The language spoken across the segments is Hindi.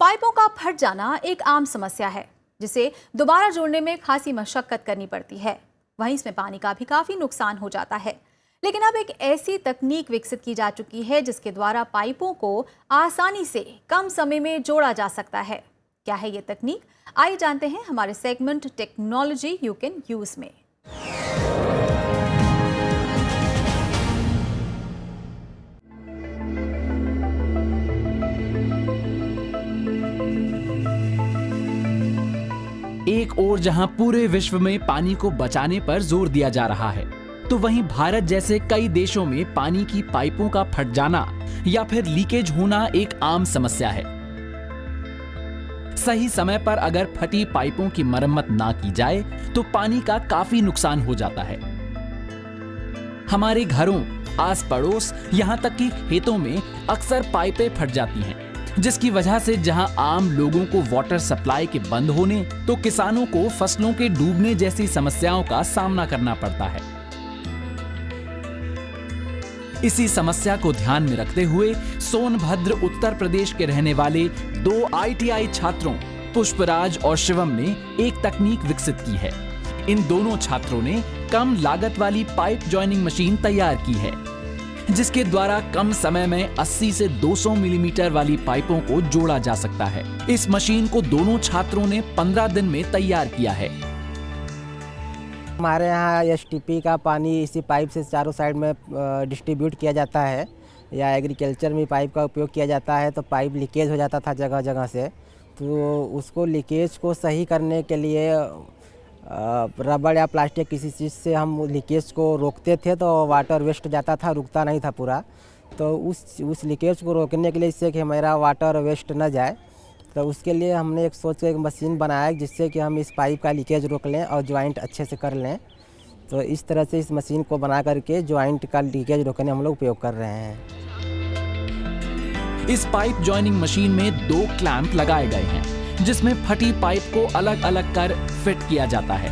पाइपों का फट जाना एक आम समस्या है जिसे दोबारा जोड़ने में खासी मशक्कत करनी पड़ती है। वहीं इसमें पानी का भी काफी नुकसान हो जाता है। लेकिन अब एक ऐसी तकनीक विकसित की जा चुकी है जिसके द्वारा पाइपों को आसानी से कम समय में जोड़ा जा सकता है। क्या है ये तकनीक? आइए जानते हैं हमारे segment technology you can use में। एक ओर जहां पूरे विश्व में पानी को बचाने पर जोर दिया जा रहा है, तो वहीं भारत जैसे कई देशों में पानी की पाइपों का फट जाना या फिर लीकेज होना एक आम समस्या है। सही समय पर अगर फटी पाइपों की मरम्मत ना की जाए तो पानी का काफी नुकसान हो जाता है। हमारे घरों, आस पड़ोस, यहाँ तक कि खेतों में अक्सर पाइपें फट जाती हैं, जिसकी वजह से जहां आम लोगों को वाटर सप्लाई के बंद होने तो किसानों को फसलों के डूबने जैसी समस्याओं का सामना करना पड़ता है। इसी समस्या को ध्यान में रखते हुए सोनभद्र उत्तर प्रदेश के रहने वाले दो ITI छात्रों पुष्पराज और शिवम ने एक तकनीक विकसित की है। इन दोनों छात्रों ने कम लागत वाली पाइप जॉइनिंग मशीन तैयार की है, जिसके द्वारा कम समय में 80 से 200 मिलीमीटर वाली पाइपों को जोड़ा जा सकता है। इस मशीन को दोनों छात्रों ने 15 दिन में तैयार किया है। हमारे यहाँ STP का पानी इसी पाइप से चारों साइड में डिस्ट्रीब्यूट किया जाता है, या एग्रीकल्चर में पाइप का उपयोग किया जाता है। तो पाइप लीकेज हो जाता था जगह जगह से, तो उसको लीकेज को सही करने के लिए रबड़ या प्लास्टिक किसी चीज़ से हम लीकेज को रोकते थे, तो वाटर वेस्ट जाता था, रुकता नहीं था पूरा। तो उस लीकेज को रोकने के लिए, इससे कि हमारा वाटर वेस्ट न जाए, तो उसके लिए हमने एक सोच के एक मशीन बनाया जिससे कि हम इस पाइप का लीकेज रोक लें और ज्वाइंट अच्छे से कर लें। तो इस तरह से इस मशीन को बना करके ज्वाइंट का लीकेज रोकने हम लोग उपयोग कर रहे हैं। इस पाइप जॉइनिंग मशीन में 2 क्लैंप लगाए गए हैं, जिसमें फटी पाइप को अलग अलग कर फिट किया जाता है।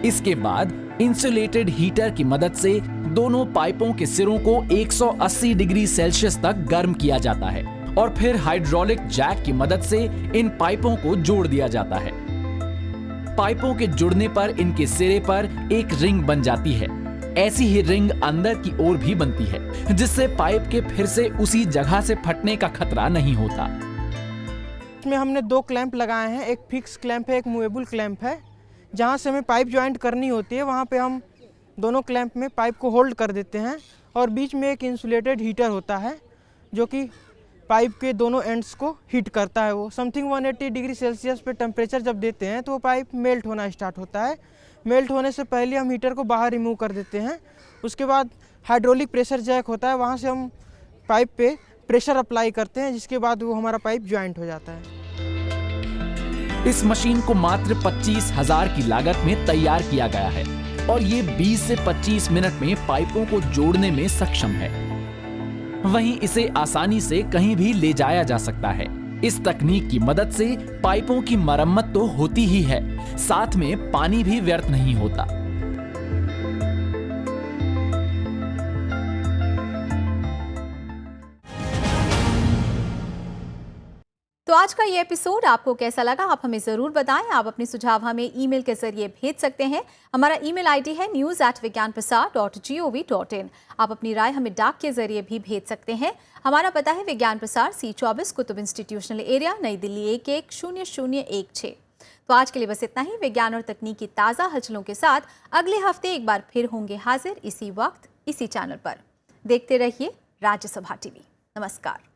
इसके बाद इंसुलेटेड हीटर की मदद से दोनों पाइपों के सिरों को 180 डिग्री सेल्सियस तक गर्म किया जाता है और फिर हाइड्रोलिक जैक की मदद से इन पाइपों को जोड़ दिया जाता है। पाइपों के जुड़ने पर इनके सिरे पर एक रिंग बन जाती है। ऐसी ही रिंग अंदर की ओर भी बनती है, जिससे पाइप के फिर से उसी जगह से फटने का खतरा नहीं होता। इसमें हमने 2 क्लैंप लगाए हैं, एक फिक्स क्लैंप है, एक मूवेबल क्लैंप है। जहाँ से हमें पाइप ज्वाइंट करनी होती है वहाँ पे हम दोनों क्लैंप में पाइप को होल्ड कर देते हैं, और बीच में एक इंसुलेटेड हीटर होता है जो कि पाइप के दोनों एंड्स को हीट करता है। वो समथिंग 180 डिग्री सेल्सियस पे टेम्परेचर जब देते हैं तो वो पाइप मेल्ट होना स्टार्ट होता है। मेल्ट होने से पहले हम हीटर को बाहर रिमूव कर देते हैं। उसके बाद हाइड्रोलिक प्रेशर जैक होता है, वहाँ से हम पाइप पे प्रेशर अप्लाई करते हैं, जिसके बाद वो हमारा पाइप ज्वाइंट हो जाता है। इस मशीन को मात्र 25,000 की लागत में तैयार किया गया है और ये 20 से 25 मिनट में पाइपों को जोड़ने में सक्षम है। वहीं इसे आसानी से कहीं भी ले जाया जा सकता है। इस तकनीक की मदद से पाइपों की मरम्मत तो होती ही है, साथ में पानी भी व्यर्थ नहीं होता। तो आज का ये एपिसोड आपको कैसा लगा, आप हमें ज़रूर बताएं। आप अपने सुझाव हमें ईमेल के जरिए भेज सकते हैं। हमारा ईमेल ID है news@vigyanprasar.gov.in। आप अपनी राय हमें डाक के जरिए भी भेज सकते हैं। हमारा पता है विज्ञान प्रसार C24 कुतुब इंस्टीट्यूशनल एरिया, नई दिल्ली 110016। तो आज के लिए बस इतना ही। विज्ञान और तकनीक की ताज़ा हलचलों के साथ अगले हफ्ते एक बार फिर होंगे हाजिर, इसी वक्त इसी चैनल पर। देखते रहिए राज्यसभा TV। नमस्कार।